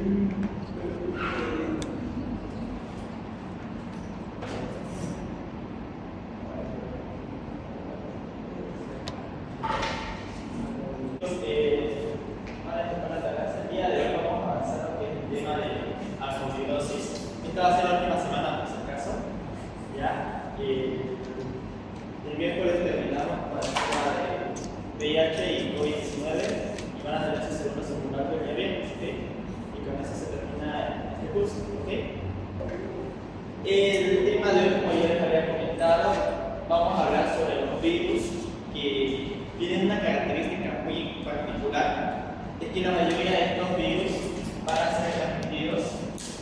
El día de hoy vamos a avanzar lo que es el tema de apogidosis. Esta va a ser la última semana, por si acaso. ¿Ya? El miércoles terminamos con el tema de VIH y COVID-19 y van a tener su segundo simulacro el día viernes, ¿ok? Y con eso se termina este curso, ¿ok? El tema de hoy, como ya les había comentado, vamos a hablar sobre los virus que tienen una característica muy particular, es que la mayoría de estos virus van a ser transmitidos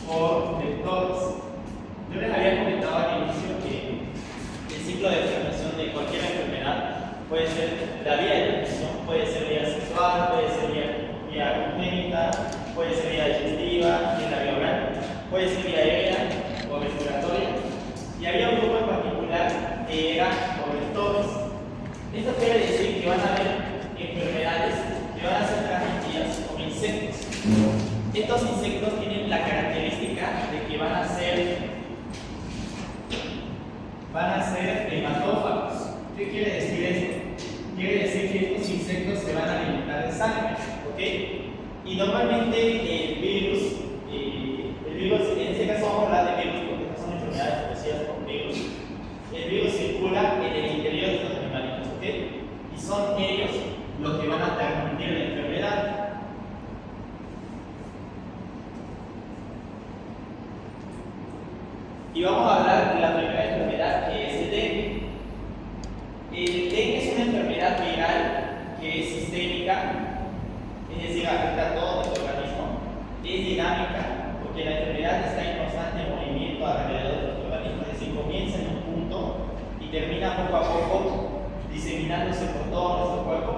por vectores. Yo les había comentado al inicio que el ciclo de transmisión de cualquier enfermedad puede ser la vía de transmisión, puede ser vía sexual, puede ser vía congénita, puede ser vía digestiva, que es la vía oral, puede ser vía aérea o respiratoria. Y había un grupo en particular que era por vectores. Esto quiere decir que van a haber enfermedades que van a ser transmitidas por insectos. Estos insectos tienen la característica de que van a ser hematófagos. ¿Qué quiere decir esto? Quiere decir que estos insectos se van a alimentar de sangre, ¿ok? Y normalmente el virus, en este caso vamos a hablar de virus porque estas son enfermedades producidas por virus. El virus circula en el interior de estos animalitos, ¿ok? Y son ellos los que van a transmitir la enfermedad. Y vamos a hablar de la primera enfermedad, que es el dengue. El dengue es una enfermedad viral que es sistémica, es decir, afecta a todo nuestro organismo. Es dinámica, porque la enfermedad está en constante movimiento alrededor de nuestro organismo, es decir, comienza en un punto y termina poco a poco diseminándose por todo nuestro cuerpo.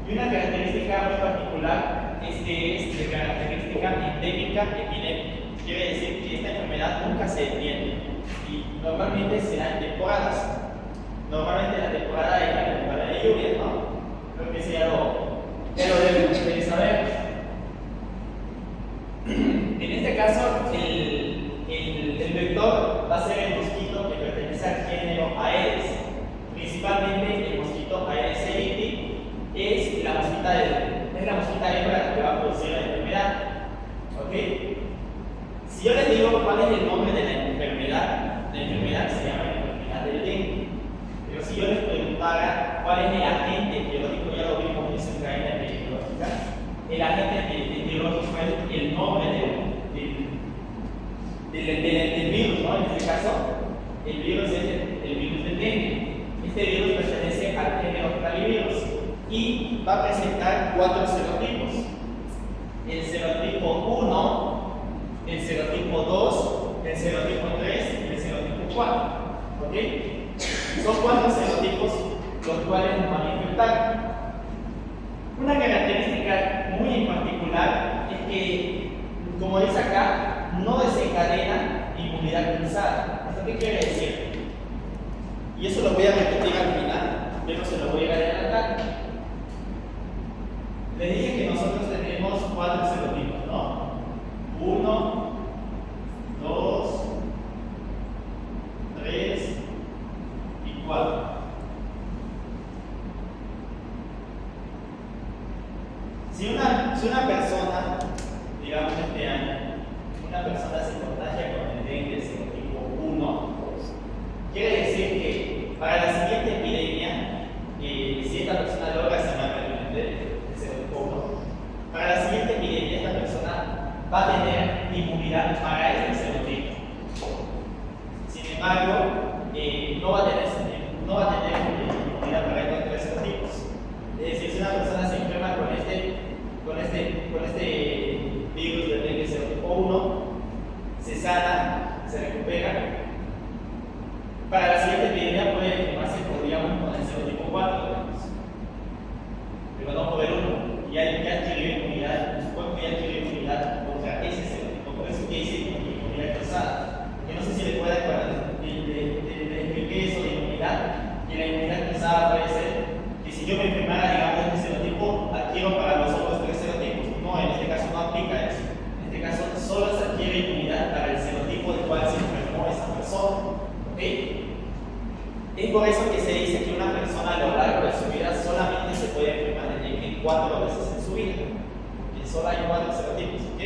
Y una característica muy particular es que es de característica endémica epidémica. Quiere decir que esta enfermedad nunca se detiene y normalmente se da en temporadas. Normalmente la temporada es la temporada de lluvia, ¿no? Creo que sea pero deben ustedes saber. En este caso, el vector va a ser el mosquito que pertenece al género Aedes. Principalmente el mosquito Aedes aegypti es la mosquita hembra que va a producir la enfermedad. ¿Ok? Si yo les digo cuál es el nombre de la enfermedad se llama enfermedad del dengue. Pero si yo les preguntara cuál es el agente etiológico, ya lo vimos en esa cadena epidemiológica, el agente etiológico es el nombre del virus, ¿no? En este caso, el virus es el virus del dengue. Este virus pertenece al género Clavivirus y va a presentar 4 serotipos: el serotipo 1, el serotipo 2, el serotipo 3 y el serotipo 4. ¿Ok? Son 4 serotipos los cuales nos van a infectar. Una característica muy en particular es que, como dice acá, no desencadena inmunidad cruzada. ¿Esto qué quiere decir? Y eso lo voy a repetir al final, pero se lo voy a adelantar. Les dije que nosotros tenemos 4 serotipos, ¿no? 1, 2, 3 y 4. Si una persona, digamos este año, una persona se contagia con el dengue serotipo 1, quiere decir que para la siguiente epidemia, si esta persona logra sanar el serotipo 1, para la siguiente epidemia esta persona va a tener inmunidad para este serotipo. Sin embargo, no va a tener inmunidad para estos 3 serotipos. Es decir, si una persona se enferma con este virus del dengue serotipo 1, se sana, se recupera, para la siguiente epidemia puede enfermarse, podríamos, con el serotipo 4, pero no por el 1. Ya adquirió inmunidad, su cuerpo ya adquirió inmunidad contra ese serotipo. Por eso que dice inmunidad cruzada. Que no sé si le puede acordar, le expliqué eso de inmunidad, que la inmunidad Es por eso que se dice que una persona a lo largo de su vida solamente se puede enfermar de dengue 4 veces en su vida. Que solo hay 4 serotipos, ¿ok?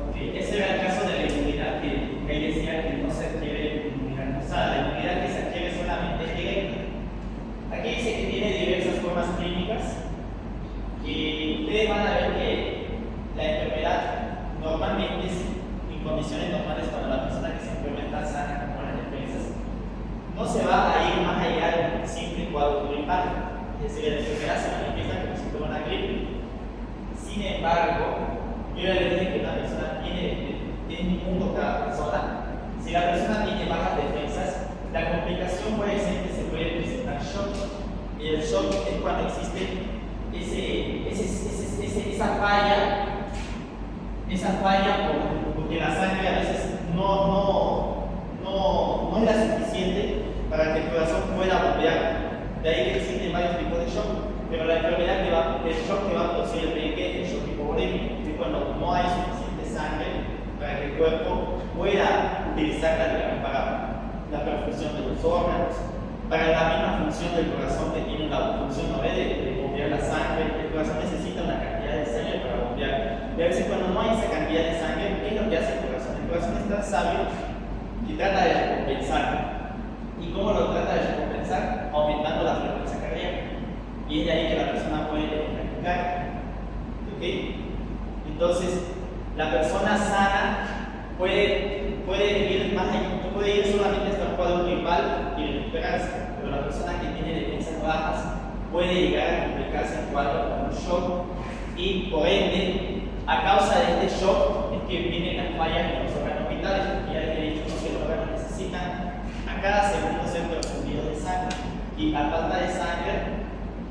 Ok, ese era el caso de la inmunidad que ahí decía que no se adquiere inmunidad cruzada. La inmunidad que se adquiere solamente es directa. Aquí dice que tiene diversas formas clínicas y ustedes van a ver que la enfermedad normalmente es en condiciones normales cuando la persona que se enferma está sana con buenas defensas. No se va a ir más allá de un simple cuadro gripal, es decir, la enfermedad se manifiesta como si fuera una gripe. Sin embargo, yo ya les dije que una persona tiene un mundo cada persona. Si la persona tiene bajas defensas, la complicación puede ser que se puede presentar shock. Y el shock es cuando existe esa falla porque la sangre a veces no es la suficiente para que el corazón pueda bombear. De ahí que existen varios tipos de shock. Pero la enfermedad el shock que va a producir el dengue es el shock hipovolémico, que cuando no hay suficiente sangre para que el cuerpo pueda utilizarla, digamos, para la perfusión de los órganos, para la misma función del corazón que tiene la función de bombear la sangre. El corazón necesita una cantidad de sangre para bombear. Y a veces cuando no hay esa cantidad de sangre, ¿qué es lo que hace el corazón? El corazón es tan sabio que trata de recompensar. ¿Y cómo lo trata de recompensar? Aumentando la frecuencia cardíaca. Y es de ahí que la persona puede practicar. ¿Ok? Entonces, la persona sana puede ir más allá, no puede ir solamente hasta un cuadro gripal y recuperarse, pero la persona que tiene defensas bajas puede llegar a complicarse en cuadro con un shock y por ende, a causa de este shock es que vienen las fallas en los órganos vitales, porque ya les he dicho que los órganos necesitan a cada segundo ser perfundidos de sangre y a falta de sangre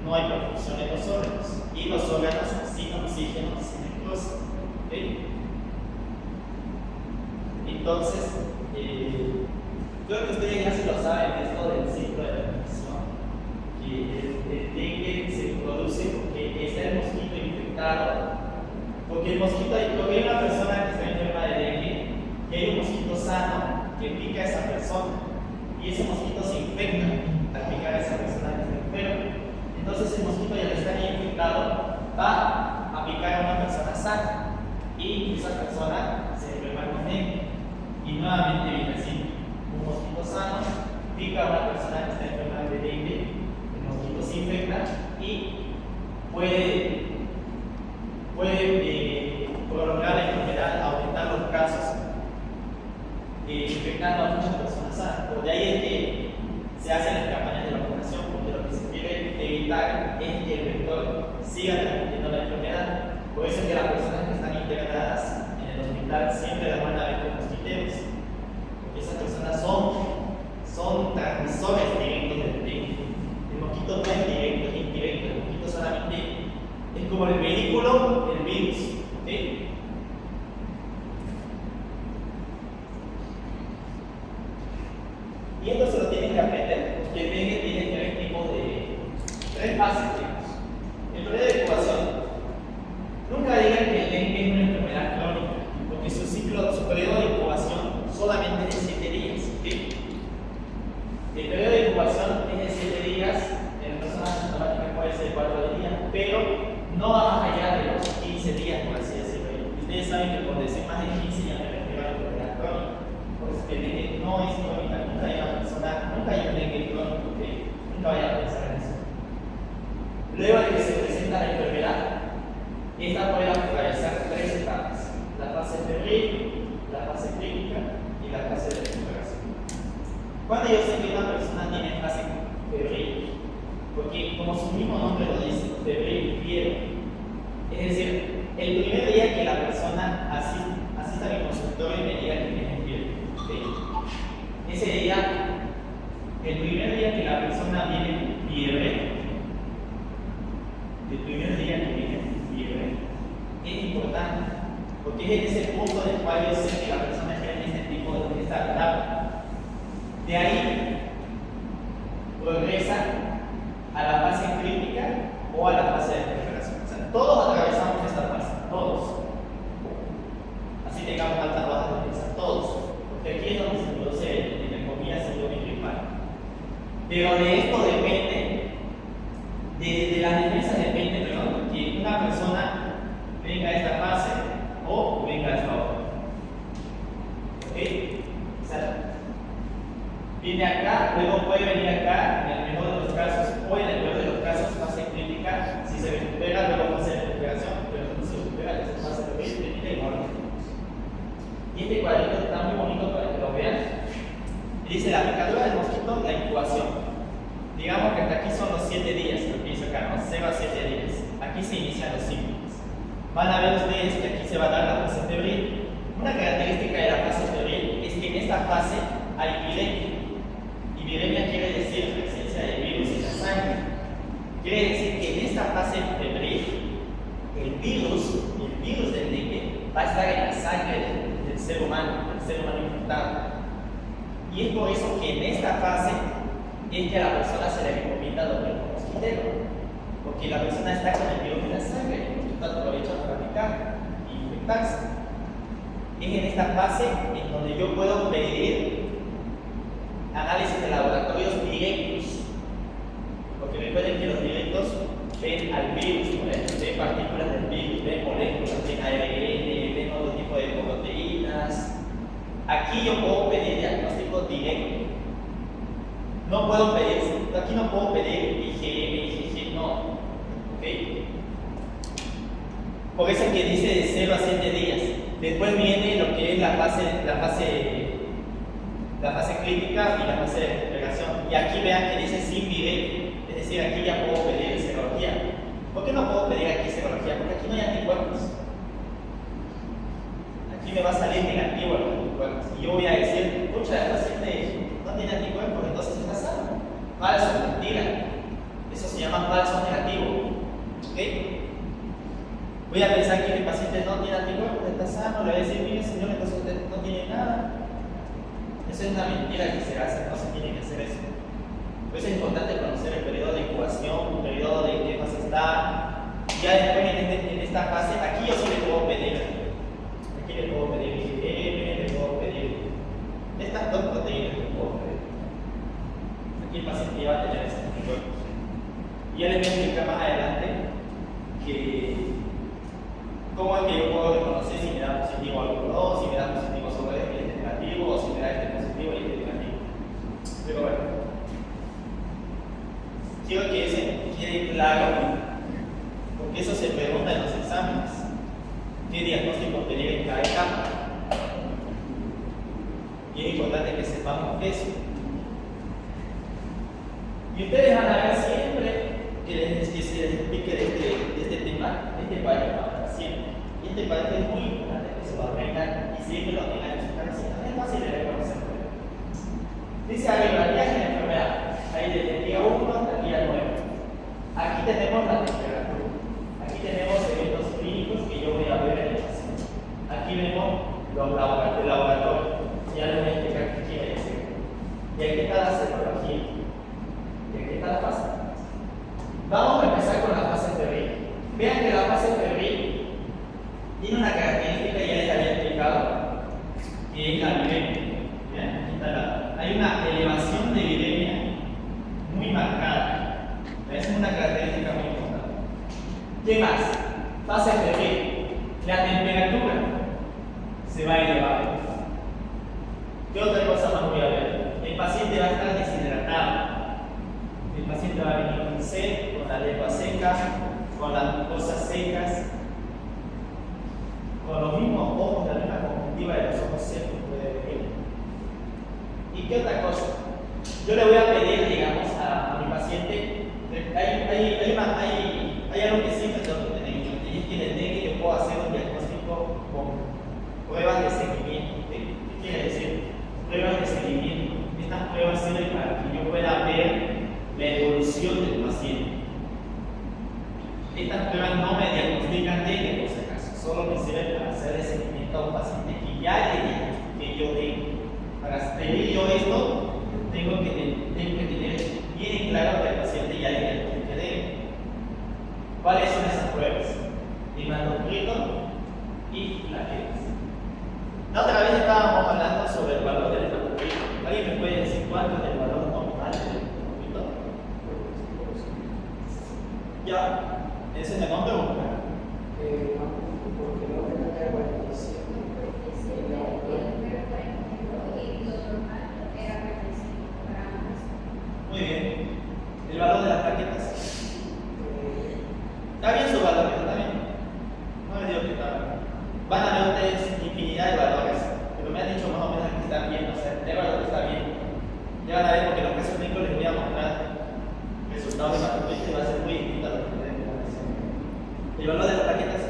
no hay perfusión en los órganos y los órganos sin oxígeno se necrosan. ¿Okay? Entonces, creo que ustedes ya se lo saben, esto del ciclo de transmisión, que el dengue se produce porque es el mosquito infectado, porque el mosquito, porque hay una persona que está enferma de dengue, y hay un mosquito sano que pica a esa persona, y ese mosquito se infecta al picar a esa persona que está enferma. Entonces el mosquito ya que está infectado va a picar a una persona sana, y esa persona se enferma con dengue. Y nuevamente viene así, un mosquito sano pica a una persona que está enferma de dengue, el mosquito se infecta y puede prolongar la enfermedad, aumentar los casos, infectando a muchas personas sanas. Por de ahí es que se hacen las campañas de vacunación, porque lo que se quiere evitar es que el vector siga transmitiendo la enfermedad. Por eso es que las personas que están internadas en el hospital siempre las van a ver con mosquiteros, porque esas personas son transmisores directos del dengue. El mosquito no es directo, es indirecto. El mosquito solamente es como el vehículo del virus. ¿Okay? Y esto se lo tienen que aprender, porque el dengue tiene tres fases. El periodo de incubación. Nunca digan que el dengue es una enfermedad crónica, porque su periodo de incubación solamente es de 7 días. ¿Okay? El periodo de incubación es de 7 días, en personas asintomáticas puede ser de 4 días, pero no va más allá de los 15 días, por así decirlo. Y ustedes saben que por decir más de 15 ya me refiero a la enfermedad crónica. Por eso que el dengue no es crónica, nunca hay una persona, nunca hay un dengue crónico que nunca vaya a pensar en eso. Luego de que se presenta la enfermedad, esta puede atravesar 3 etapas: la fase febril, la fase clínica y la fase de recuperación. Cuando yo sé que una persona tiene fase febril, porque como su mismo nombre lo dice, febril, fiebre, es decir, el primer día que la persona asista a mi consultorio y me diga que tiene fiebre, ¿okay? Ese día, el primer día que la persona viene con fiebre, el primer día que viene con fiebre, es importante, porque es en ese punto en el cual yo sé que la persona está en este tipo de esta etapa. De ahí progresa a la fase crítica o a la fase de recuperación. O sea, todos atravesamos esta fase, todos. Así tengamos altas bajas de defensa, todos. Porque aquí es donde se 0 a 7 días. Aquí se inician los síntomas. Van a ver ustedes que aquí se va a dar la fase febril. Una característica de la fase febril es que en esta fase hay viremia. Y viremia quiere decir presencia de virus en la sangre. Quiere decir que en esta fase febril, el virus del dengue va a estar en la sangre del ser humano infectado. Y es por eso que en esta fase es que a la persona se le recomienda dormir con mosquitero, porque la persona está con el virus en la sangre y el mosquito aprovecha para picar y infectarse. Es en esta fase en donde yo puedo pedir análisis de laboratorios directos, porque recuerden que los directos ven al virus, ven partículas del virus, ven moléculas, ven ARN, ven otro tipo de proteínas. Aquí yo puedo pedir diagnóstico directo. Aquí no puedo pedir IgM, no. ¿Ok? Por eso es que dice de 0 a 7 días. Después viene lo que es la fase crítica y la fase de recuperación. Y aquí vean que dice sin viremia. Es decir, aquí ya puedo pedir serología. ¿Por qué no puedo pedir aquí serología? Porque aquí no hay anticuerpos. Aquí me va a salir negativo a los anticuerpos. Y yo voy a decir, pucha, el paciente no tiene anticuerpos, entonces está sano. Falso, mentira. Eso se llama falso negativo. ¿Ok? Voy a pensar que el paciente no tiene anticuerpos, está sano. Le voy a decir, mire señor, entonces usted no tiene nada. Eso es una mentira que se hace, no se tiene que hacer eso. Por eso es importante conocer el periodo de incubación, el periodo de qué fase está. Ya después en esta fase, aquí yo sí le puedo pedir. Aquí le puedo pedir IgM, le puedo pedir estas dos proteínas que puedo pedir. Aquí el paciente ya va a tener esos anticuerpos. Y ya les voy a explicar más adelante cómo es que yo puedo reconocer si me da positivo algo o si me da positivo sobre este negativo o si me da este positivo y este negativo. Pero bueno, quiero que ese quede claro, porque eso se pregunta en los exámenes. ¿Qué diagnóstico pedir en cada etapa? Y es importante que sepamos eso. Y ustedes van a ver siempre que se les explique de este tema, de este país, siempre. Y este país es muy importante que se lo aprendan y siempre lo tengan en su cabeza. Es fácil de reconocer. Dice arriba, viaje de enfermedad. Ahí desde el día 1 hasta el día 9. Aquí tenemos la temperatura. Aquí tenemos eventos clínicos que yo voy a ver en el paciente. Aquí vemos los laboratorios. Ya les voy a explicar qué quiere decir. Y aquí está la serología. Y aquí está la fase. Vamos a empezar con la fase febril. Vean que la fase febril tiene una característica, ya les había explicado, que es la viremia. Hay una elevación de viremia muy marcada. Es una característica muy importante. ¿Qué más? Fase febril. La temperatura se va a elevar. ¿Qué otra cosa más voy a ver? El paciente va a estar deshidratado. El paciente va a venir con sed, con la lengua seca, con las mucosas secas, con los mismos ojos, la misma conjuntiva de los ojos secos puede venir. ¿Y qué otra cosa? Yo le voy a pedir, digamos, a mi paciente, hay algo que siempre tengo que tener en mente, y es que en el dengue yo puedo hacer un diagnóstico con pruebas de seguimiento. ¿Qué quiere decir? Pruebas de seguimiento. Estas pruebas sirven para que yo pueda ver la evolución del paciente. Estas pruebas no me diagnostican dengue, por si acaso, solo me sirven para hacer el seguimiento a un paciente que ya le diagnostiqué yo dengue. Para pedir yo esto, tengo que tener bien claro que el paciente ya le diagnostiqué dengue. ¿Cuáles son esas pruebas? Hematocrito y plaquetas. La otra vez estábamos hablando sobre el valor del hematocrito. ¿Alguien me puede decir cuánto es el valor normal del hematocrito? Ya, ese es el nombre o porque no me da 47. Muy bien. ¿El valor de las plaquetas? Está bien su valor, está bien. No les digo que está bien. Van a ver ustedes infinidad de valores, pero me han dicho más o menos que están bien, o sea, el valor está bien. Ya van a ver porque en los casos médicos les voy a mostrar resultados de hematocrito y va a ser muy distinto a lo que valor de las plaquetas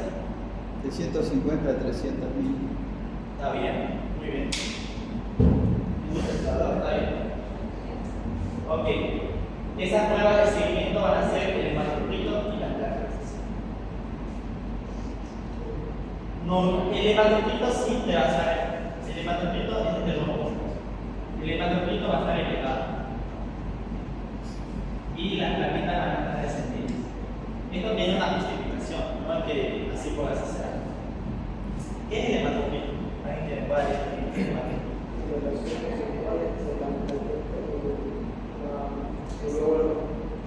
De 150 a 300.000. está bien, muy bien. Está bien. Ok. Esas pruebas de seguimiento van a ser el hematocrito y las plaquetas. No, el hematocrito sí te va a estar. El hematocrito es de los ojos. El hematocrito va a estar elevado. Y las plaquetas van a estar descendientes. Esto tiene una justificación, no es que así puedas hacer algo. ¿Qué es el hematocrito? ¿Alguien que me pueda definir qué es el hematocrito?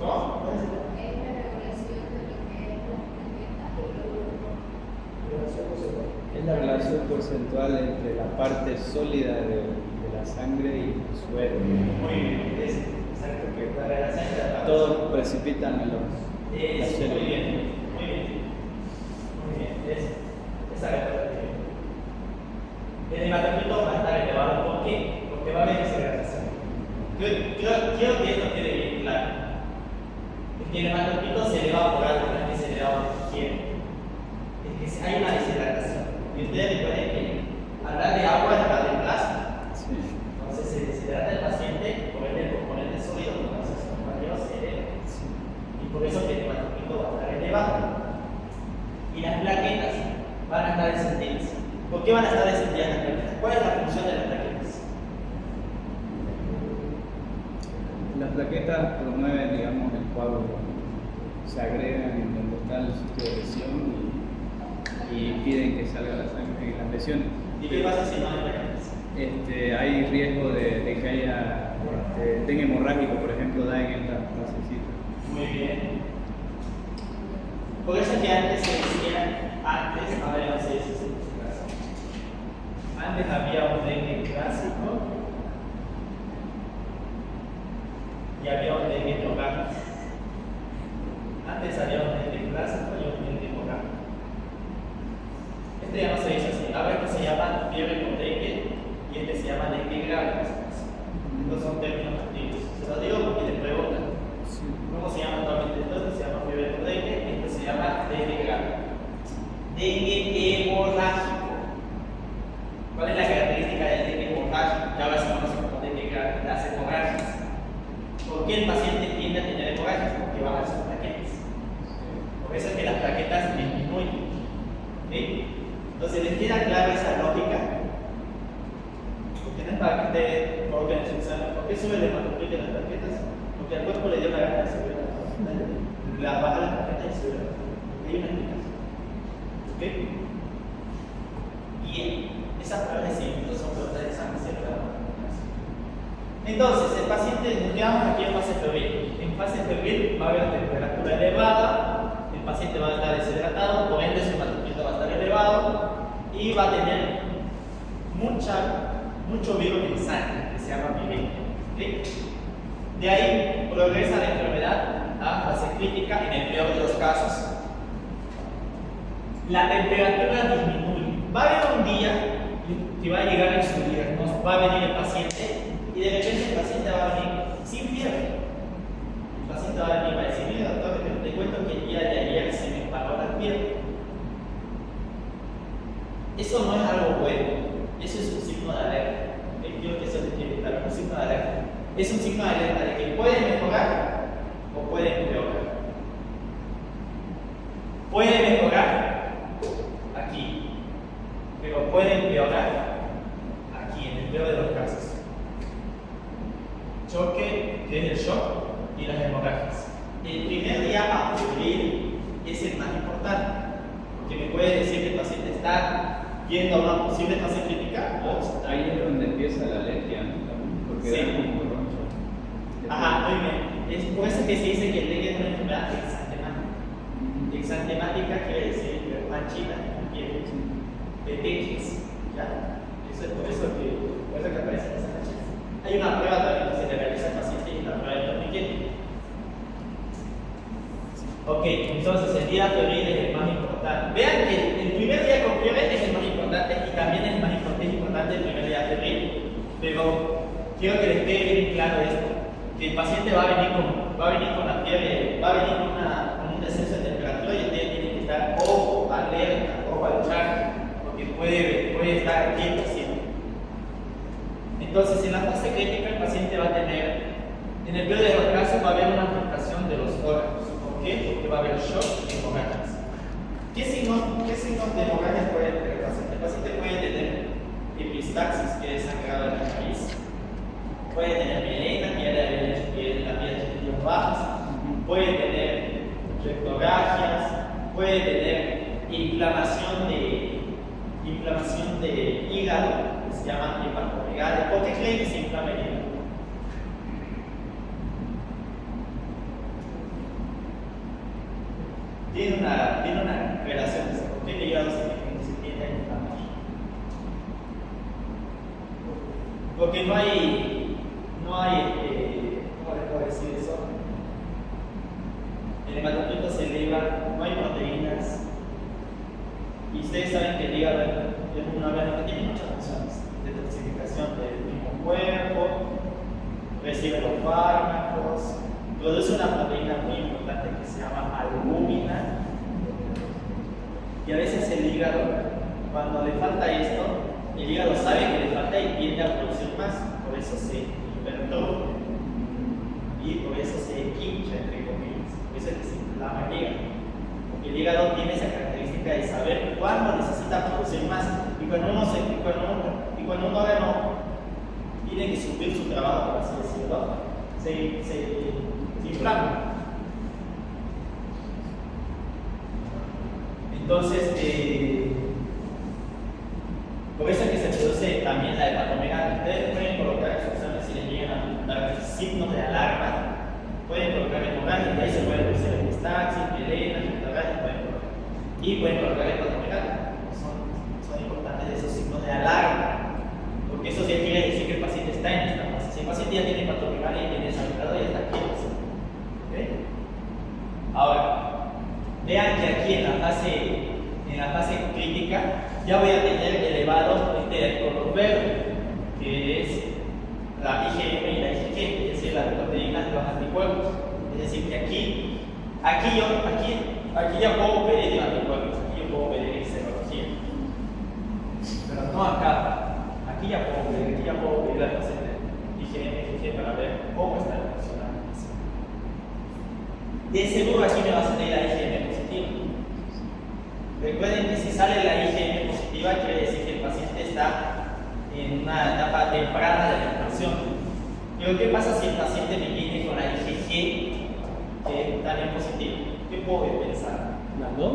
¿Cómo? Es la relación porcentual entre la parte sólida de la sangre y el suero. Muy bien, es exacto que la relación de la Todos precipitan a las muy bien, células. muy bien, muy bien, esa es la relación. El hematocrito va a estar elevado, ¿por qué? Porque va a haber deshidratación. Quiero que esto quede bien claro. Es que el hematocrito se eleva por algo, no es que se eleva porque quiere. Es que hay una deshidratación. Y ustedes recuerden que hablar de agua es hablar de plasma. Sí. Entonces se deshidrata el paciente por el componente sólido, como sus compañeros se eleva. Sí. Y por eso que el hematocrito va a estar elevado. Y las plaquetas van a estar descendientes. ¿Por qué van a estar descendidas las plaquetas? ¿Cuál es la función de las plaquetas? Las plaquetas promueven, digamos, el coágulo. Se agregan en donde está el sitio de lesión y piden que salga la sangre en las lesiones. ¿Y qué pasa si no hay plaquetas? Hay riesgo de que haya dengue hemorrágico, por ejemplo, da en esta frasecita. Muy bien. Por eso que antes se decía, a ver, no sé si es en su caso. Antes había un dengue clásico y había un dengue hemorrágico. Antes había un dengue clásico y un dengue hemorrágico. Este ya no se dice así. Ahora este se llama fiebre por dengue y este se llama dengue grave. Estos son términos antiguos. Se los digo porque les preguntan. ¿Cómo se llama actualmente esto? Este se llama fiebre por dengue, este se llama dengue grave. Dengue hemorrágico. ¿Cuál es la característica del dengue hemorrágico? Que ahora se conoce como dengue grave, las hemorragias. ¿Por qué el paciente tiende a tener hemorragias? Porque bajan sus plaquetas. Por eso es que las plaquetas disminuyen. ¿Sí? Entonces, ¿les queda clara esa lógica? Porque no es para que ustedes coloquen en su examen. ¿Por qué sube el hematocrito en las plaquetas? Porque al cuerpo le dio la gana de subir la baja las plaquetas y sube la plaqueta. Hay una explicación. ¿Ok? Bien, esas pruebas de seguimiento son pruebas de examen celular. Entonces, el paciente, nos quedamos aquí en fase febril. En fase febril va a haber temperatura elevada, el paciente va a estar deshidratado, por ende su hematocrito va a estar elevado y va a tener mucho virus en sangre, que se llama viremia. ¿Okay? De ahí progresa la enfermedad a fase crítica en el peor de los casos. La temperatura disminuye. Va a haber un día que va a llegar a subirnos, va a venir el paciente y de repente el paciente va a venir sin fiebre. El paciente va a venir y va a decir: mira, doctor, te cuento que el día de ayer se me paró la fiebre. Eso no es algo bueno, eso es un signo de alerta. Quiero que eso te quede claro, un signo de alerta. Es un signo de alerta de que puede mejorar o puede empeorar. Puede mejorar aquí, pero puede empeorar aquí, en el peor de los casos. Choque, que es el shock, y las hemorragias. El primer día a febril es el más importante, porque me puede decir que el paciente está yendo a una posible fase crítica o Ahí es donde empieza la alergia, ¿no? Porque Sí. da como roncho. Ajá, muy bien. Es por eso que se dice que el dengue es una enfermedad exantemática. Exantemática quiere decir manchita en la piel, petequias, ¿ya? Eso es por eso que aparecen esas manchas. Hay una prueba también que se le realiza al paciente y la prueba de torniquete. Ok, entonces el día febril es el más importante. Vean que el primer día con fiebre es el más importante y también es importante el primer día de febril. Pero quiero que les quede bien claro esto, que el paciente va a venir con la fiebre, va a venir con un descenso de temperatura y ustedes tienen que estar Entonces, en la fase crítica, el paciente va a tener, en el peor de los casos, va a haber una afectación de los órganos. ¿Por qué? Porque va a haber shock y hemorragias. ¿Qué signos de hemorragias puede tener el paciente? El paciente puede tener epistaxis, que es sangrado en la nariz, puede tener melena, que es la piel de bajas, puede tener rectorragias, puede tener inflamación de hígado, que se llama hepatomegalia. ¿Por qué creen que se inflama el hígado? Tiene una relación. ¿Por qué el hígado se tiende a inflamar? Porque no hay, ¿cómo le puedo decir eso? El hematocrito se eleva, no hay proteínas. Y ustedes saben que el hígado es un órgano que tiene muchas funciones: detoxificación del mismo cuerpo, recibe los fármacos, produce una proteína muy importante que se llama albúmina. Y a veces el hígado, cuando le falta esto, el hígado sabe que le falta y tiende a producir más, por eso se hipertrofia y por eso se hincha, entre comillas, por eso es que se inflama el hígado. Porque el hígado tiene esa característica de saber cuándo necesita producir más, y cuando un órgano tiene que suplir su trabajo, por así decirlo, se inflama. Entonces, por eso es que se produce también la hepatomegalia. Ustedes pueden colocar excepciones si les llegan a dar signos de alarma, pueden colocar hemorragia, y ahí se puede producir epistaxis, melena, rectorragia, y pueden colocar hepatomegalia. Son importantes esos signos de alarma, porque eso sí quiere decir que el paciente está en esta fase. Si el paciente ya tiene hepatomegalia y tiene desangrado, ya está aquí. ¿Okay? Ahora, vean que aquí en la fase crítica ya voy a tener elevados de color verde, que es la IgM y la IgG, es decir, las proteínas de los anticuerpos. Es decir, que aquí ya puedo pedir anticuerpos, aquí yo puedo pedir serología, pero no acá. Aquí ya puedo pedir la IgM, IgG para ver cómo está funcionando. De seguro aquí me va a salir la IgM positiva. Recuerden que si sale la IgM positiva, quiere decir que el paciente está en una etapa temprana de la infección. Pero ¿qué pasa si el paciente me viene con la IgG que también positiva? ¿Qué puedo pensar? ¿Las dos?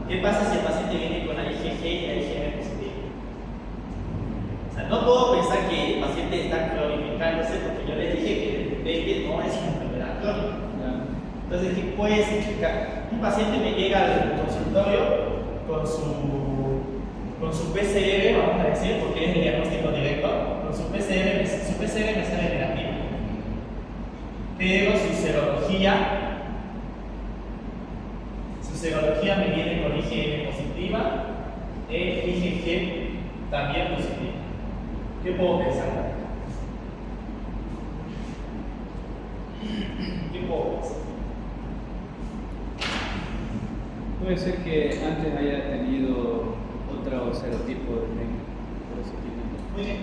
¿Qué pasa si el paciente viene con la IgG y la IgM positiva? O sea, no puedo pensar que el paciente está cronificándose, porque yo les dije que el dengue no es una enfermedad crónica. Entonces, ¿qué puede significar? Un paciente me llega al consultorio con su PCR, vamos a decir, porque es el diagnóstico directo, con su PCR me sale negativo. Pero su serología me viene con IgM positiva e IgG también positiva. ¿Qué puedo pensar? ¿Qué puedo pensar? Puede ser que antes haya tenido otro serotipo de dengue, por eso tiene. Muy bien.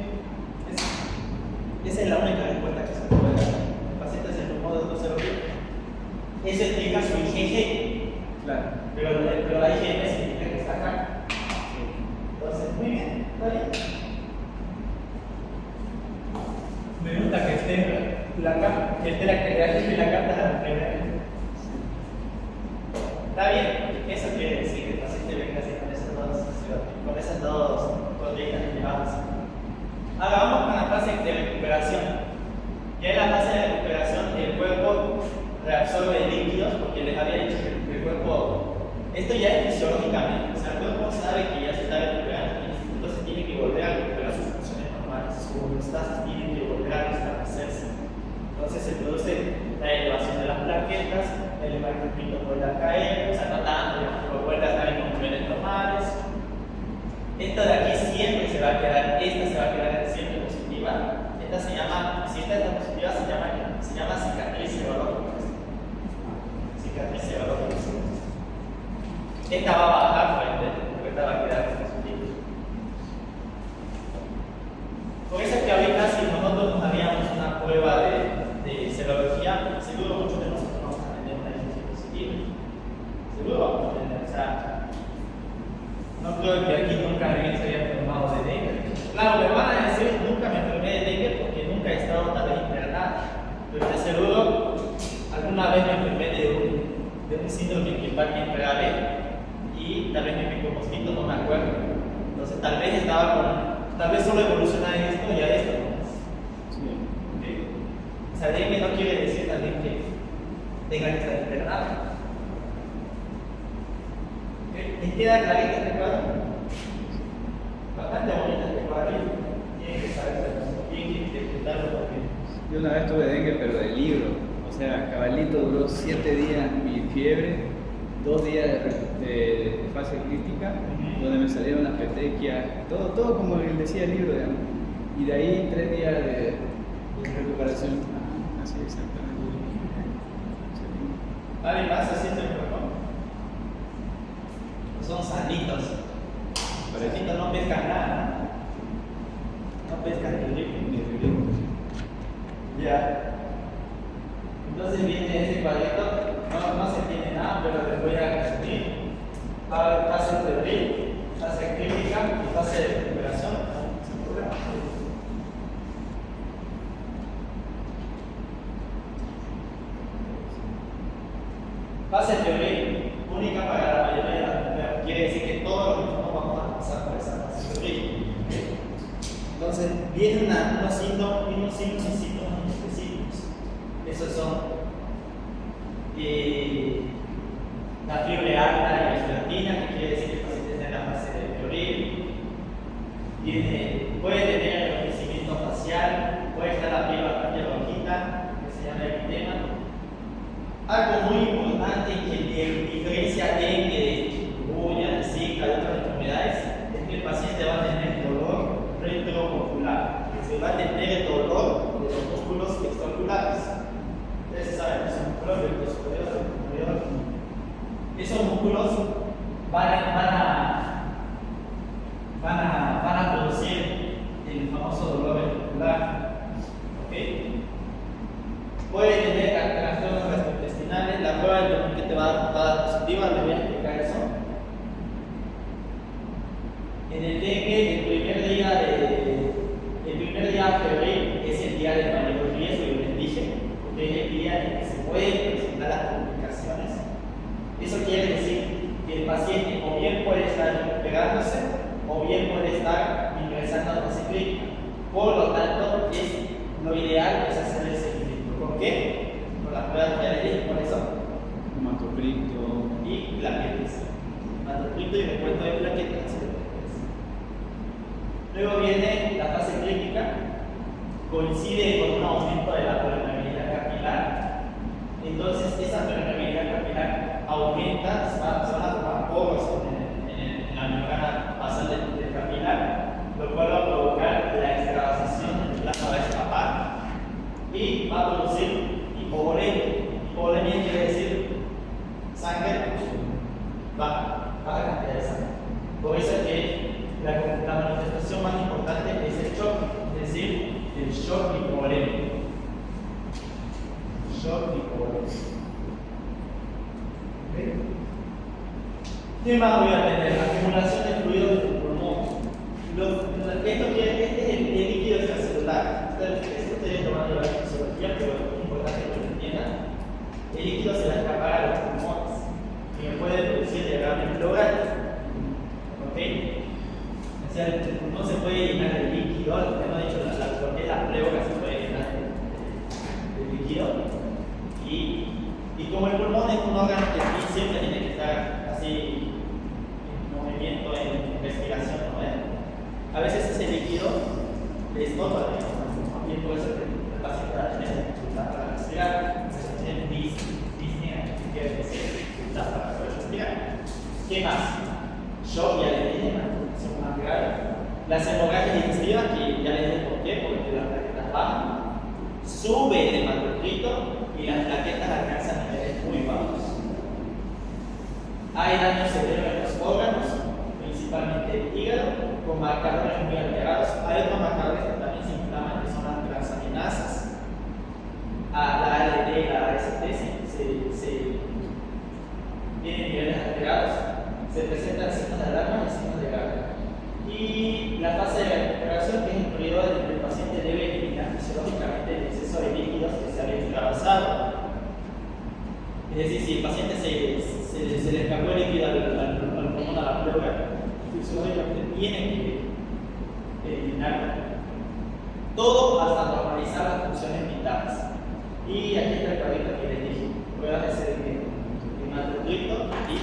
Esa es la única respuesta que se puede dar. El paciente se enfermó de otro serotipo. Eso explica su IgG. Claro. Pero la IgM significa que está acá. Entonces, muy bien, está bien. Me gusta que esté la carta, que esté la carta de la primera. Está bien, eso quiere decir que el paciente venga así con esas dos proteínas elevadas. Ahora vamos con la fase de recuperación. Ya en la fase de recuperación el cuerpo reabsorbe líquidos, porque les había dicho que el cuerpo, esto ya es fisiológicamente, o sea, el cuerpo sabe que ya se está recuperando, entonces tiene que volver a recuperar sus funciones normales, sus homeostasis tienen que volver a restablecerse. Entonces se produce la elevación de las plaquetas, el hematocrito vuelve a caer, o sea, no tanto, pero vuelve a estar en niveles normales. Esta de aquí siempre se va a quedar, esta se va a quedar siempre positiva. Esta se llama, si esta está positiva, se llama cicatriz serológica. Cicatriz serológica. Esta va a bajar frente, porque esta va a quedar positiva. que ahorita si nosotros nos haríamos una prueba de serología, seguro muchos de nosotros vamos a tener una infección positiva. Seguro vamos a tener, o sea, no creo que aquí nunca alguien se haya enfermado de dengue. Claro, me van a decir, nunca me enfermé de dengue porque nunca he estado tal vez internado, pero de seguro alguna vez me enfermé de un síndrome gripal bien grave y tal vez me picó mosquito, no me acuerdo. Entonces tal vez tal vez solo evoluciona de esto y a esto. Sí. ¿Okay? O sea, dengue no quiere decir también que tenga que estar internado. ¿Okay? ¿Les queda clarito este cuadro? Bastante bonito este cuadro. Tienen que saber, tienen que interpretarlo también. Yo una vez tuve dengue, pero de libro. O sea, cabalito duró 7 días mi fiebre, 2 días de fase crítica, donde me salieron las petequias, todo como decía el libro, digamos. Y de ahí 3 días de recuperación. Así exactamente. ¿Alguien más así se enfermó? Son sanitos. Sanitos no pescan nada. No pescan ni rico. Ya. Entonces viene ese cuadrito, no se entiende nada, pero les voy a resumir. Fase febril, fase crítica y fase de recuperación. Fase febril, única para la mayoría de las enfermedades. Quiere decir que todos los enfermos vamos a pasar por esa fase febril. Entonces vienen unos síntomas específicos. Esos son la fiebre alta y la gelatina, que quiere decir que el paciente está en la fase de febril. Puede tener enrojecimiento facial, puede estar la piel bastante rojita, que se llama eritema. Algo muy importante que diferencia dengue de chikungunya, de Zika, de otras enfermedades, es que el paciente va a tener dolor retromuscular, que se va a tener el dolor de los músculos extraoculares. Ustedes saben que son músculos rectosuperiores. Esos músculos van a producir el famoso dolor ventricular. ¿Okay? Puede tener alteraciones gastrointestinales. La prueba del que te va a dar positiva, le voy a explicar eso. En el dengue, el primer día febril es el día de mayor riesgo, yo les dije, porque es el día en que se pueden presentar las complicaciones. Eso quiere decir que el paciente o bien puede estar recuperándose o bien puede estar ingresando a fase crítica. Por lo tanto, lo ideal es hacer el seguimiento. ¿Por qué? Por las pruebas que ya les dije, por eso. Hematocrito. Y plaquetas. Hematocrito y recuento de plaquetas. Luego viene la fase crítica, coincide con un aumento de la permeabilidad capilar. Entonces, esa permeabilidad capilar aumenta, se van a formar poros en la membrana basal del capilar, lo cual va a provocar la extravasación, el plasma va a escapar y va a producir hipovolemia. Hipovolemia quiere decir sangre baja cantidad de sangre. Por eso es que la manifestación más importante es el shock, es decir, el shock hipovolémico. Shock hipovolémico. ¿Okay? ¿Qué más voy a tener? Acumulación de fluidos del pulmón. Este es el líquido extracelular. Estoy tomando la fisiología, pero es importante que lo entiendan. El líquido se va a escapar a los pulmones y me puede producir derrame pleural. ¿Ok? O sea, el pulmón se puede llenar de líquido, lo que hemos dicho, lo que es la pleura se puede llenar de líquido. Y como el pulmón es un órgano que siempre tiene que estar así en movimiento, en respiración, ¿no? A veces ese líquido le estorba, y por eso el paciente va a tener dificultad para respirar, por eso tiene disnea, que quiere decir dificultad para poder respirar. ¿Qué más? Shock, ya le dije, son más graves. Las hemorragias digestivas, que ya les dije por qué, porque las plaquetas bajan, sube el hematocrito y las plaquetas alcanzan niveles muy bajos. Hay daño severo en los órganos, principalmente el hígado, con marcadores muy alterados. Hay otros marcadores que también se inflaman se presentan signos de alarma y signos de alarma. Y la fase de la recuperación, que es el periodo en el que el paciente debe eliminar fisiológicamente el exceso de líquidos que se había avanzado. Es decir, si el paciente se le escapó el líquido al pulmón, a la pleura, fisiológicamente tiene que eliminarlo. Todo hasta normalizar las funciones vitales. Y aquí está el cuadrito que les dije: pruebas de sedimento, hematocrito y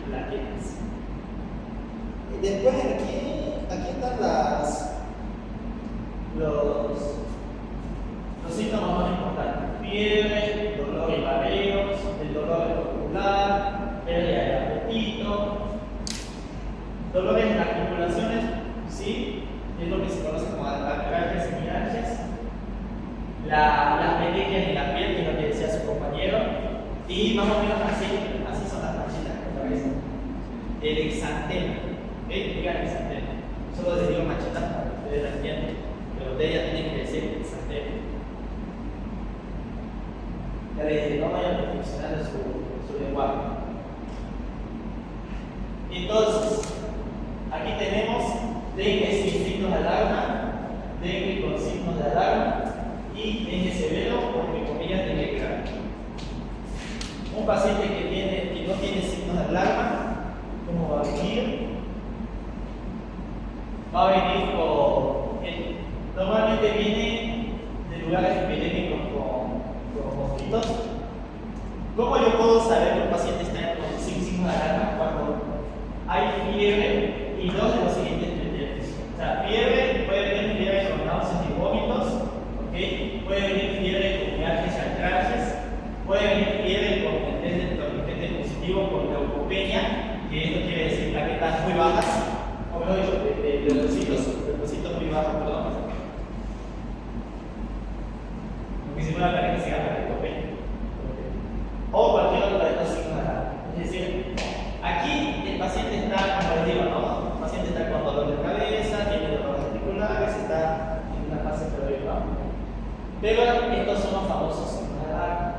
plaquetas. Después aquí están los síntomas más importantes: fiebre, dolor y mareos, el dolor muscular, pérdida de apetito, dolores en las articulaciones, ¿sí? Es lo que se conoce como artralgias y mialgias, las petequias en la piel, que es lo que decía su compañero, y más o menos así son las manchitas que aparecen. El exantema, ¿ok? Digan exantema. Solo les digo manchitas para que ustedes la entiendan, pero ustedes ya tienen que decir exantema. Ya les dije, no vayan perfeccionando su lenguaje. Entonces, aquí tenemos dengue sin signos de alarma, dengue con signos de alarma y dengue severo, porque comillas dengue grave. Un paciente que no tiene signos de alarma, ¿cómo va a venir? Va a venir normalmente viene de lugares epidémicos con mosquitos. ¿Cómo yo puedo saber que un paciente está sin signos de alarma? Cuando hay fiebre y dos de los siguientes criterios. O sea, fiebre, puede venir fiebre con náuseas y vómitos, ¿okay? Puede venir fiebre con mialgias y artralgias, puede venir fiebre con test de torniquete positivo con leucopenia, que esto quiere decir plaquetas muy bajas, o mejor dicho, leucocitos muy bajos, perdón. Porque si no la plaqueta se llama leucopenia. O cualquier otro de estos signos de alarma. Es decir, aquí el paciente está, como les digo, ¿no? El paciente está con dolor de cabeza, tiene dolores articulares, está en una fase febril, ¿no? Pero estos son los famosos signos de alarma.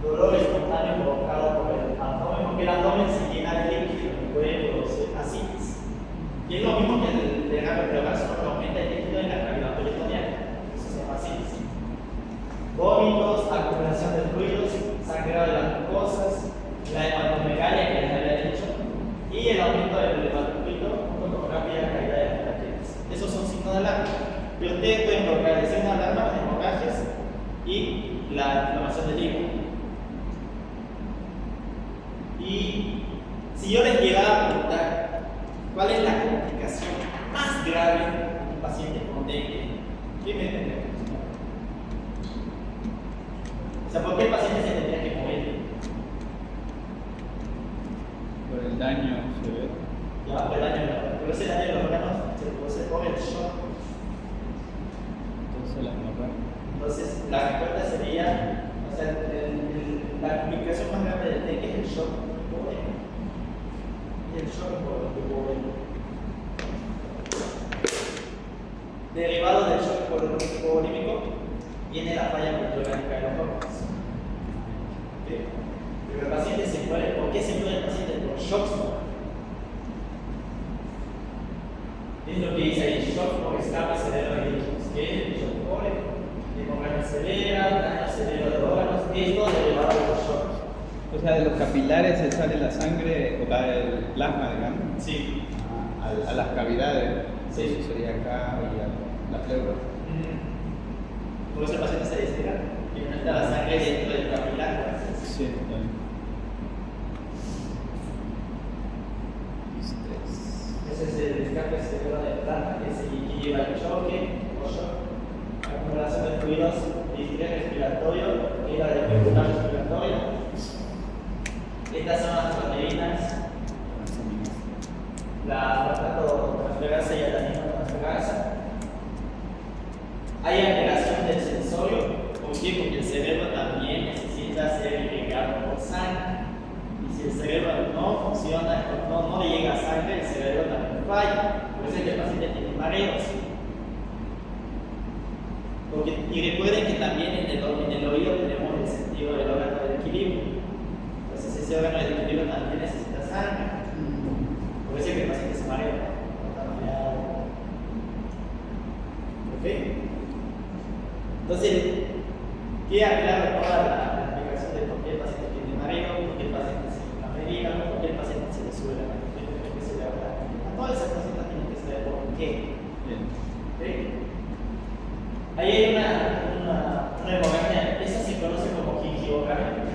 Dolor espontáneo provocado por el abdomen, porque el abdomen se llena de líquido que puede producir ascitis. Y es lo mismo que el derrame pleural, solo que aumenta el líquido en la cavidad peritoneal. Eso se llama ascitis. Vómitos, acumulación de fluidos, sangrado de las mucosas, la hematomegalia que les había dicho, y el aumento del hematocrito junto con rápida caída de las plaquetas. Esos son signos de alarma. Pero ustedes pueden colocar el signo de alarma, las hemorragias y la inflamación del hígado. Y si yo les llegara a preguntar cuál es la complicación más grave de un paciente con dengue, ¿quién me entendería? O sea, ¿por qué el paciente se tendría que mover? Por el daño severo. Ya, por el daño de los órganos. Por ese daño de los órganos se produce por el shock. Entonces la hemorragia. Entonces, la respuesta sería, o sea, la complicación más grande del dengue es el shock hipovolémico. Y el shock hipovolémico. Derivado del shock hipovolémico viene la falla multiorgánica de los órganos. ¿Okay? Pero el paciente se muere. ¿Por qué se muere el paciente? Por shocks. Es lo que dice ahí: shock por escape cerebro de líquidos. ¿Qué es el shock hipovolémico? Hemorragia severa, daño severo de órganos, esto derivado de los shocks. O sea, de los capilares se sale la sangre, o sea, el plasma, digamos, Sí. a las cavidades. Sí. Eso sería acá y la pleura. Por eso el paciente se deshidrata, que no está la sangre dentro del capilar. Sí, también. Estrés. Ese es el escape severo de plasma, que lleva el choque o shock, acumulación de fluidos, distrés respiratorio, que es la dificultad respiratoria. Estas son las proteínas, la fosfato-transferasa y alanino-transferasa. Hay alteración del sensorio. ¿Por qué? Porque el cerebro también necesita ser irrigado por sangre. Y si el cerebro no funciona, no le llega sangre, el cerebro también falla. Por eso es que el paciente tiene mareos. Y recuerden que también en el oído tenemos el sentido del órgano del equilibrio. Entonces ese órgano del equilibrio también necesita sangre. Puede ser que el paciente se maree, no está mareado. ¿Ok? Entonces, queda claro toda la explicación de por qué el paciente tiene mareo, por qué el paciente se america, por qué el paciente se le sube la presión, por qué se le baja la presión. Todas esas cositas tienen que saber por qué. Bien. ¿Ok? Ahí hay una hemorragia, esa se conoce como gingivogamia.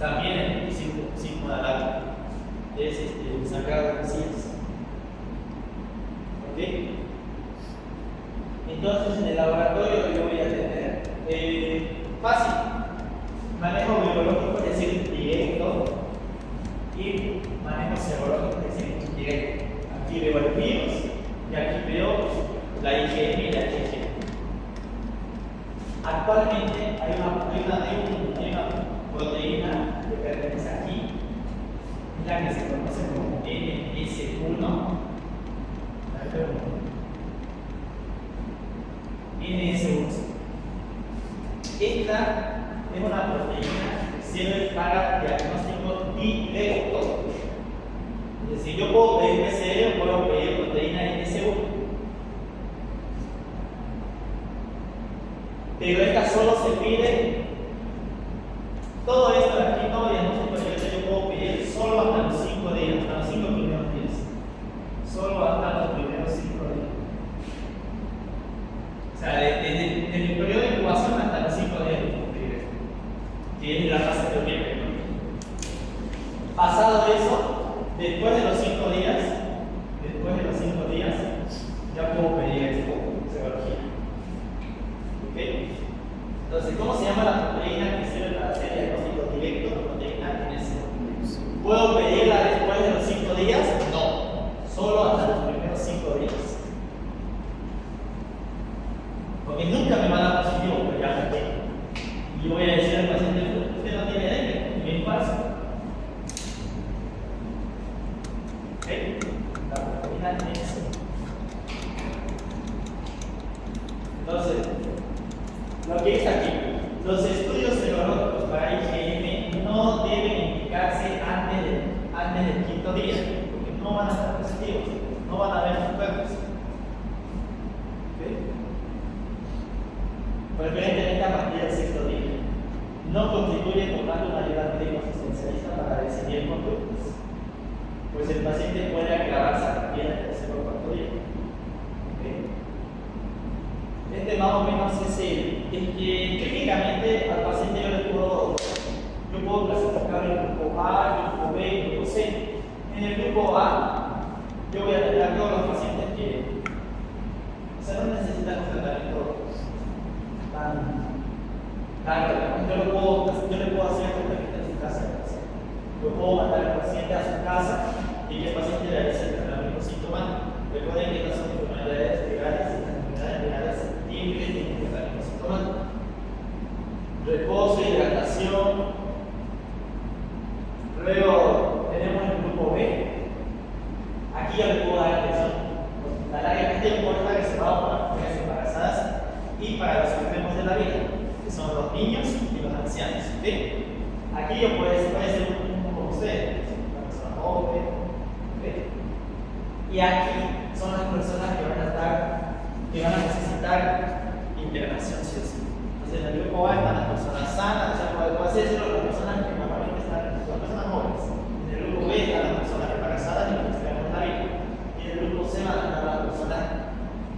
También es signo de alarma, es sangrado de encías. ¿Ok? Entonces en el laboratorio yo voy a tener fácil, manejo biológico, es decir, directo, y manejo serológico, es decir, indirecto. Aquí veo el virus y aquí veo la IgM y la IgG. Actualmente hay una proteína que pertenece aquí, la que se conoce como NS1. NS1. Esta es una proteína que sirve para diagnóstico directo. Es decir, yo puedo pedir PCR o puedo pedir proteína NS1. Pero esta solo se pide, todo esto de aquí, todo diagnóstico directo yo puedo pedir solo hasta los 5 días, hasta los 5 primeros días. Solo hasta los primeros 5 días. O sea, desde el periodo de incubación hasta los 5 días yo puedo pedir esto. Que es la fase teórica. Pasado eso, después de los 5 días, ya puedo pedir esto, serología. ¿Ok? Entonces, ¿cómo se llama la proteína que sirve para hacer diagnóstico directo? La proteína NS1. ¿Puedo pedirla después de los 5 días? No, solo hasta los primeros 5 días. Porque nunca me va a dar positivo, porque ya lo tengo. Y yo voy a decir al paciente, usted no tiene dengue, y bien falso. ¿Ok? La proteína NS1. Entonces, lo que es aquí, los estudios serológicos para IgM no deben indicarse antes del quinto día, porque no van a estar positivos, no van a haber anticuerpos. ¿Okay? Preferentemente a partir del sexto día. No contribuye por tanto una ayuda médico asistencialista para decidir conductas, pues el paciente puede agravarse a partir del tercer o cuarto día. ¿Okay? Este más o menos es que clínicamente al paciente yo puedo clasificar el grupo A, el grupo B y el grupo C. En el grupo A yo voy a tener a todos los pacientes que no necesitan un tratamiento tan yo le puedo hacer el tratamiento en su casa. Yo puedo mandar al paciente a su casa y que el paciente realice el tratamiento sintomático. Recuerden que estas son enfermedades virales, tienen que estar en sintomático. Reposo, hidratación. Luego tenemos el grupo B. Aquí yo le puedo dar atención hospitalaria. Este grupo está reservado para las mujeres embarazadas y para los enfermos de la vida, que son los niños y los ancianos. ¿Sí? Aquí yo puede ser un como usted, una persona joven. ¿Sí? Y aquí son las personas que van a necesitar internación, sí o sí. Entonces, en el grupo A están las personas sanas, o sea, puedo decirlo, las personas que normalmente están, las personas jóvenes. En el grupo B están las personas embarazadas y los que están en la vida. Y en el grupo C van a estar las personas